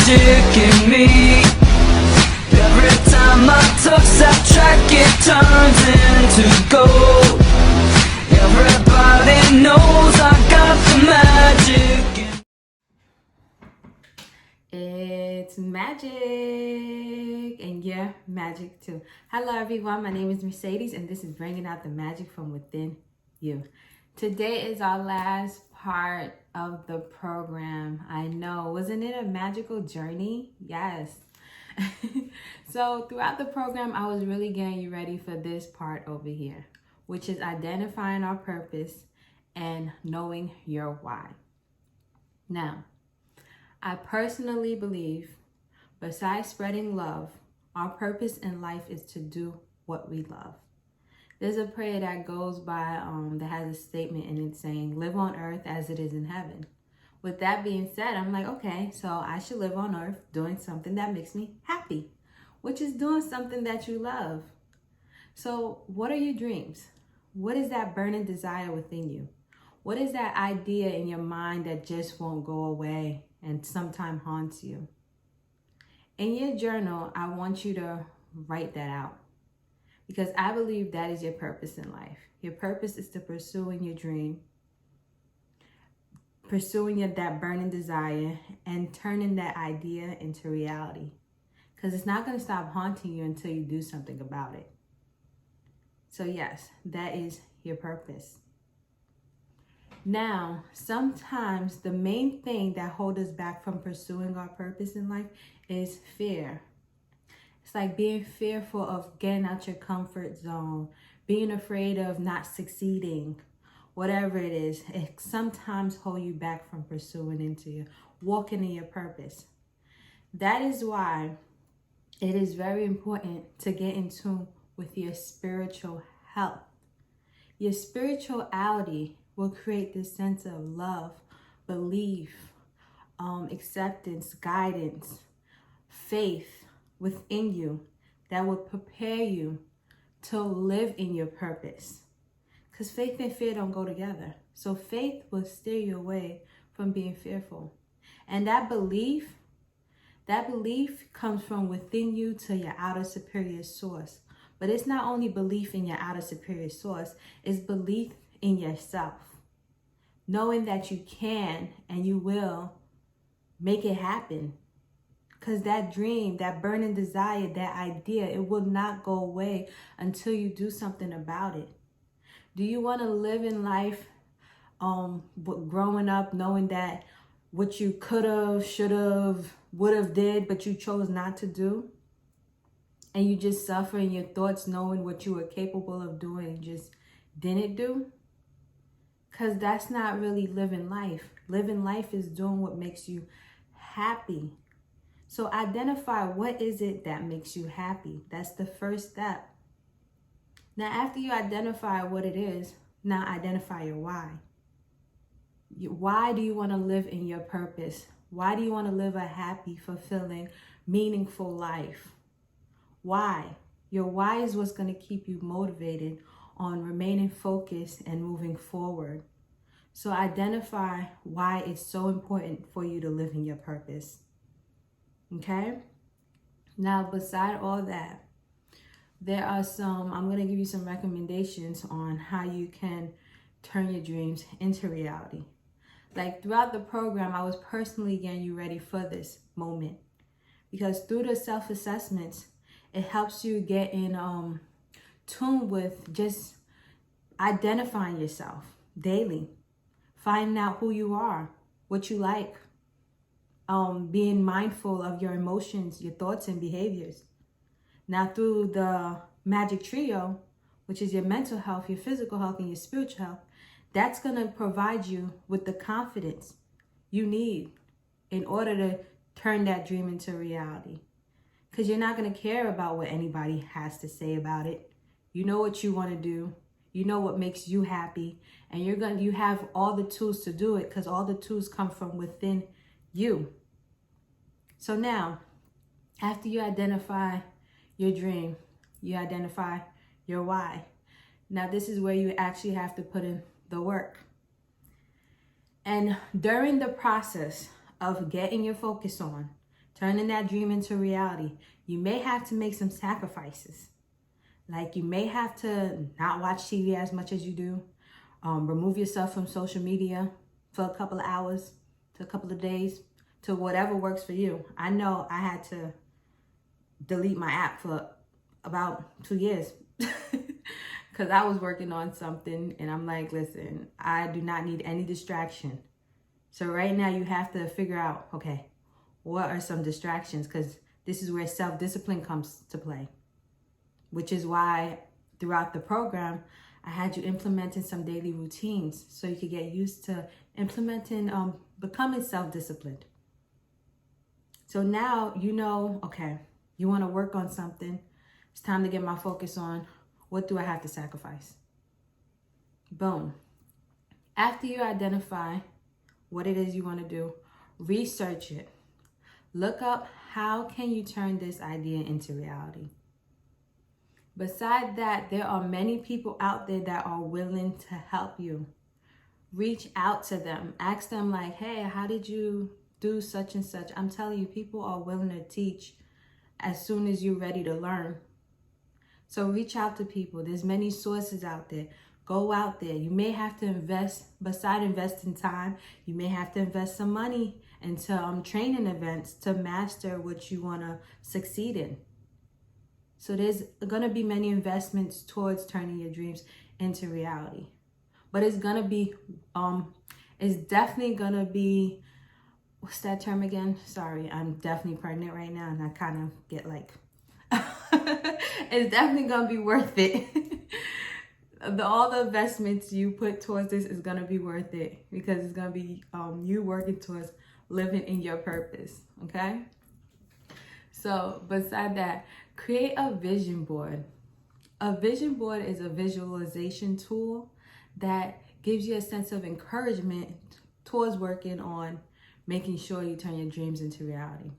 magic in me. Every time I touch that track, it turns into gold. Everybody knows I got the magic in me. It's magic, and yeah, magic too. Hello everyone, my name is Mercedes, and this is bringing out the magic from within you. Today is our last part of the program. I know, wasn't it a magical journey? Yes. So throughout the program, I was really getting you ready for this part over here, which is identifying our purpose and knowing your why. Now, I personally believe, besides spreading love, our purpose in life is to do what we love. There's a prayer that goes by that has a statement in it saying, live on earth as it is in heaven. With that being said, I'm like, okay, so I should live on earth doing something that makes me happy, which is doing something that you love. So what are your dreams? What is that burning desire within you? What is that idea in your mind that just won't go away and sometimes haunts you? In your journal, I want you to write that out, because I believe that is your purpose in life. Your purpose is to pursuing your dream, pursuing that burning desire, and turning that idea into reality, because it's not going to stop haunting you until you do something about it. So yes, that is your purpose. Now, sometimes the main thing that holds us back from pursuing our purpose in life is fear. It's like being fearful of getting out your comfort zone, being afraid of not succeeding, whatever it is. It sometimes holds you back from pursuing into your, walking in your purpose. That is why it is very important to get in tune with your spiritual health. Your spirituality will create this sense of love, belief, acceptance, guidance, faith within you that will prepare you to live in your purpose. Because faith and fear don't go together. So faith will steer you away from being fearful. And that belief comes from within you to your outer superior source. But it's not only belief in your outer superior source, it's belief in yourself. Knowing that you can and you will make it happen. Because that dream, that burning desire, that idea, it will not go away until you do something about it. Do you want to live in life growing up knowing that what you could have, should have, would have did, but you chose not to do? And you just suffer in your thoughts knowing what you were capable of doing and just didn't do? Because that's not really living life. Living life is doing what makes you happy. So identify what is it that makes you happy. That's the first step. Now, after you identify what it is, now identify your why. Why do you want to live in your purpose? Why do you want to live a happy, fulfilling, meaningful life? Why? Your why is what's going to keep you motivated on remaining focused and moving forward. So identify why it's so important for you to live in your purpose. Okay? Now, beside all that, there are I'm going to give you some recommendations on how you can turn your dreams into reality. Like throughout the program, I was personally getting you ready for this moment, because through the self-assessments, it helps you get in tune with just identifying yourself daily, finding out who you are, what you like, being mindful of your emotions, your thoughts and behaviors. Now through the Magic Trio, which is your mental health, your physical health, and your spiritual health, that's going to provide you with the confidence you need in order to turn that dream into reality. Because you're not going to care about what anybody has to say about it. You know what you want to do. You know what makes you happy. And you have all the tools to do it, because all the tools come from within you. So now, after you identify your dream, you identify your why. Now this is where you actually have to put in the work. And during the process of getting your focus on, Turning that dream into reality. You may have to make some sacrifices. Like you may have to not watch TV as much as you do. Remove yourself from social media for a couple of hours to a couple of days to whatever works for you. I know I had to delete my app for about 2 years because I was working on something and I'm like, listen, I do not need any distraction. So right now you have to figure out, okay, what are some distractions? Because this is where self-discipline comes to play, which is why throughout the program, I had you implementing some daily routines so you could get used to implementing, becoming self-disciplined. So now you know, okay, you want to work on something. It's time to get my focus on what do I have to sacrifice? Boom. After you identify what it is you want to do, research it. Look up how can you turn this idea into reality. Besides that, there are many people out there that are willing to help you. Reach out to them. Ask them like, hey, how did you do such and such? I'm telling you, people are willing to teach as soon as you're ready to learn. So reach out to people. There's many sources out there. Go out there. You may have to invest, besides investing time, you may have to invest some money into training events to master what you want to succeed in. So there's going to be many investments towards turning your dreams into reality. But it's going to be, it's definitely going to be, what's that term again? Sorry, I'm definitely pregnant right now and I kind of get like, it's definitely going to be worth it. All the investments you put towards this is going to be worth it because it's going to be you working towards living in your purpose, okay? So beside that, create a vision board. A vision board is a visualization tool that gives you a sense of encouragement towards working on making sure you turn your dreams into reality.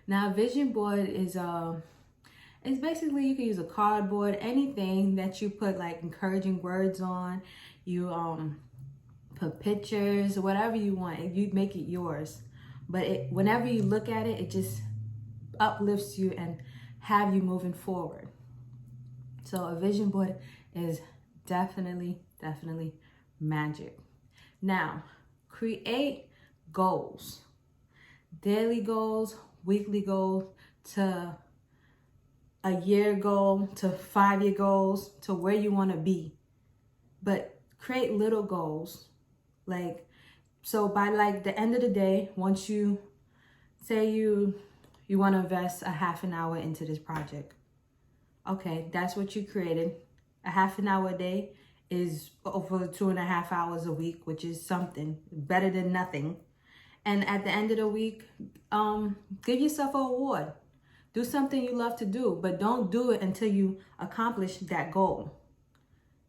Now, a vision board is it's basically, you can use a cardboard, anything that you put like encouraging words on. You put pictures, whatever you want. You make it yours. But whenever you look at it, it just uplifts you and have you moving forward. So a vision board is definitely magic. Now, create goals. Daily goals, weekly goals, to a year goal, to 5-year goals, to where you want to be. But create little goals. Like, so by like the end of the day, once you say you want to invest a half an hour into this project. Okay, that's what you created. A half an hour a day is over 2.5 hours a week, which is something better than nothing. And at the end of the week, give yourself an award. Do something you love to do, but don't do it until you accomplish that goal.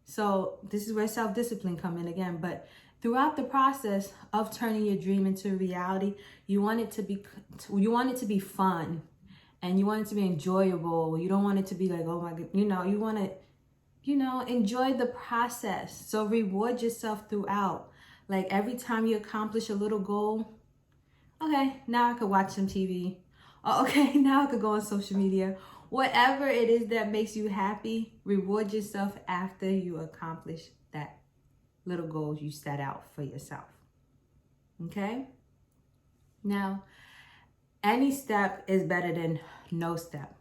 So this is where self-discipline come in again. But throughout the process of turning your dream into reality, you want it to be fun, and you want it to be enjoyable. You don't want it to be like, oh my God, you want to, enjoy the process. So reward yourself throughout. Like every time you accomplish a little goal, okay, now I could watch some TV. Oh, okay, now I could go on social media. Whatever it is that makes you happy, reward yourself after you accomplish that little goal you set out for yourself. Okay? Now, any step is better than no step.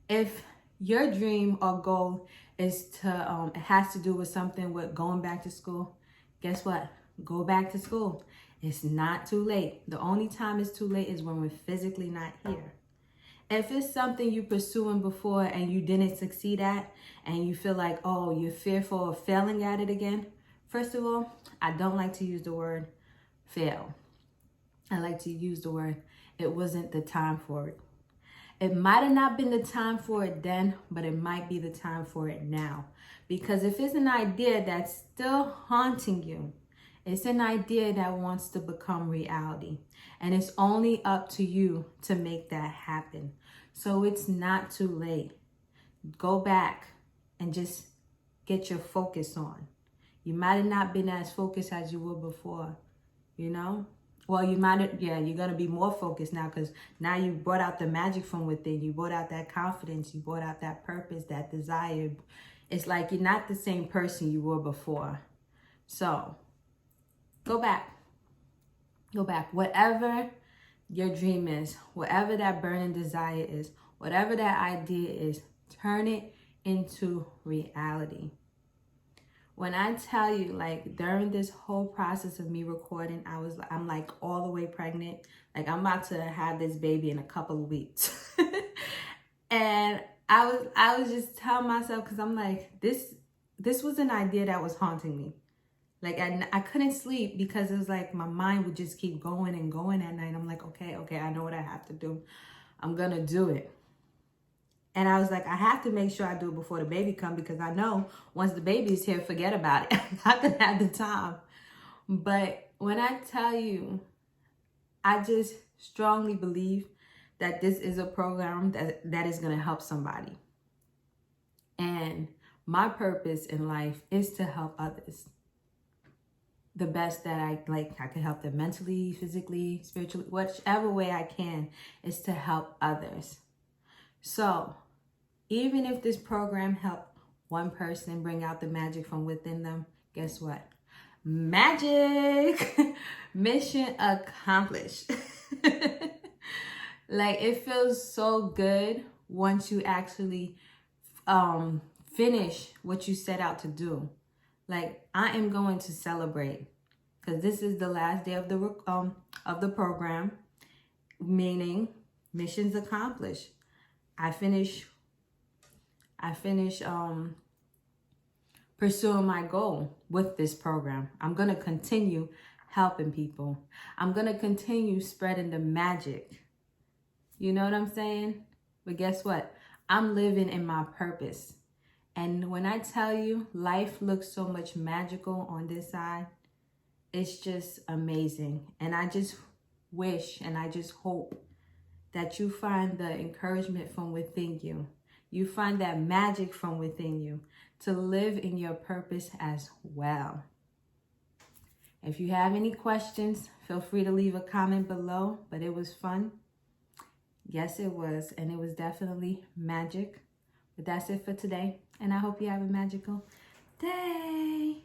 If your dream or goal is to, it has to do with something with going back to school, guess what? Go back to school. It's not too late. The only time it's too late is when we're physically not here. If it's something you're pursuing before and you didn't succeed at, and you feel like, oh, you're fearful of failing at it again, first of all, I don't like to use the word fail. I like to use the word, it wasn't the time for it. It might have not been the time for it then, but it might be the time for it now. Because if it's an idea that's still haunting you, it's an idea that wants to become reality. And it's only up to you to make that happen. So it's not too late. Go back and just get your focus on. You might have not been as focused as you were before, Well, you might, yeah, you're going to be more focused now because now you brought out the magic from within. You brought out that confidence. You brought out that purpose, that desire. It's like you're not the same person you were before. So go back. Go back. Whatever your dream is, whatever that burning desire is, whatever that idea is, turn it into reality. When I tell you, like, during this whole process of me recording, I'm like all the way pregnant. Like, I'm about to have this baby in a couple of weeks. And I was just telling myself, because I'm like, this was an idea that was haunting me. Like, I couldn't sleep because it was like my mind would just keep going and going at night. I'm like, okay, I know what I have to do. I'm going to do it. And I was like, I have to make sure I do it before the baby comes, because I know once the baby is here, forget about it. I'm not going to have the time. But when I tell you, I just strongly believe that this is a program that is going to help somebody. And my purpose in life is to help others. The best that I can help them mentally, physically, spiritually, whichever way I can, is to help others. So even if this program helped one person bring out the magic from within them, guess what? Magic! Mission accomplished. Like, it feels so good once you actually finish what you set out to do. Like, I am going to celebrate because this is the last day of the program, meaning missions accomplished. I finish pursuing my goal with this program. I'm going to continue helping people. I'm going to continue spreading the magic. You know what I'm saying? But guess what? I'm living in my purpose. And when I tell you life looks so much magical on this side, it's just amazing. And I just wish and I just hope that you find the encouragement from within you. You find that magic from within you to live in your purpose as well. If you have any questions, feel free to leave a comment below. But it was fun. Yes, it was. And it was definitely magic. But that's it for today. And I hope you have a magical day.